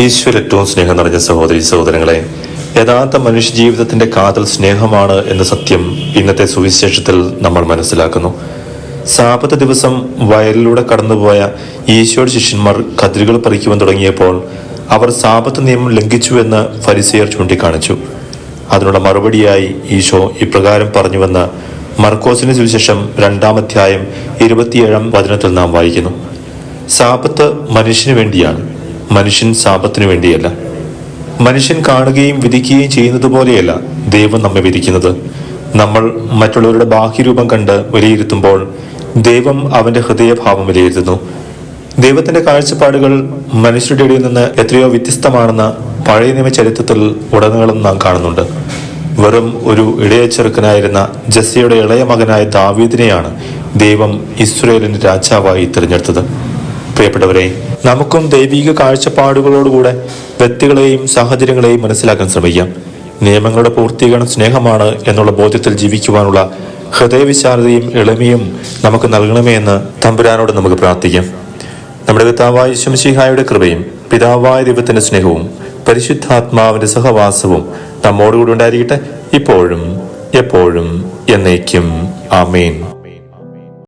ഈശ്വര ഏറ്റവും സ്നേഹം നിറഞ്ഞ സഹോദരി സഹോദരങ്ങളെ, യഥാർത്ഥ മനുഷ്യജീവിതത്തിന്റെ കാതൽ സ്നേഹമാണ് എന്ന സത്യം ഇന്നത്തെ സുവിശേഷത്തിൽ നമ്മൾ മനസ്സിലാക്കുന്നു. സാബത്ത് ദിവസം വയലിലൂടെ കടന്നുപോയ ഈശോയുടെ ശിഷ്യന്മാർ കതിരുകൾ പറിക്കുവാൻ തുടങ്ങിയപ്പോൾ അവർ സാബത്ത് നിയമം ലംഘിച്ചുവെന്ന് ഫരിസേയർ ചൂണ്ടിക്കാണിച്ചു. അതിനുള്ള മറുപടിയായി ഈശോ ഇപ്രകാരം പറഞ്ഞുവെന്ന് മർക്കോസിന്റെ സുവിശേഷം 2-ാം അധ്യായം 27-ാം വചനത്തിൽ നാം വായിക്കുന്നു. സാബത്ത് മനുഷ്യന് വേണ്ടിയാണ്, മനുഷ്യൻ സാബത്തിനു വേണ്ടിയല്ല. മനുഷ്യൻ കാണുകയും വിധിക്കുകയും ചെയ്യുന്നത് പോലെയല്ല ദൈവം നമ്മെ വിധിക്കുന്നത്. നമ്മൾ മറ്റുള്ളവരുടെ ബാഹ്യരൂപം കണ്ട് വിലയിരുത്തുമ്പോൾ ദൈവം അവന്റെ ഹൃദയഭാവം വിലയിരുത്തുന്നു. ദൈവത്തിന്റെ കാഴ്ചപ്പാടുകൾ മനുഷ്യരുടെ ഇടയിൽ നിന്ന് എത്രയോ വ്യത്യസ്തമാണെന്ന് പഴയ നിയമ ചരിത്രത്തിൽ ഉടനീളം നാം കാണുന്നുണ്ട്. വെറും ഒരു ഇടയ ചെറുക്കനായിരുന്ന ജസ്സയുടെ ഇളയ മകനായ ദാവീദിനെയാണ് ദൈവം ഇസ്രായേലിന്റെ രാജാവായി തിരഞ്ഞെടുത്തത്. പ്രിയപ്പെട്ടവരെ, നമുക്കും ദൈവിക കാഴ്ചപ്പാടുകളോടുകൂടെ വ്യക്തികളെയും സാഹചര്യങ്ങളെയും മനസ്സിലാക്കാൻ ശ്രമിക്കാം. നിയമങ്ങളുടെ പൂർത്തീകരണം സ്നേഹമാണ് എന്നുള്ള ബോധ്യത്തിൽ ജീവിക്കുവാനുള്ള ഹൃദയവിശാലതയും എളിമയും നമുക്ക് നൽകണമേ എന്ന് തമ്പുരാനോട് നമുക്ക് പ്രാർത്ഥിക്കാം. നമ്മുടെ പിതാവായ യേശു മിശിഹായുടെ കൃപയും പിതാവായ ദൈവത്തിന്റെ സ്നേഹവും പരിശുദ്ധാത്മാവിന്റെ സഹവാസവും നമ്മോടുകൂടി ഉണ്ടായിരിക്കട്ടെ, ഇപ്പോഴും എപ്പോഴും എന്നേക്കും. ആമേൻ.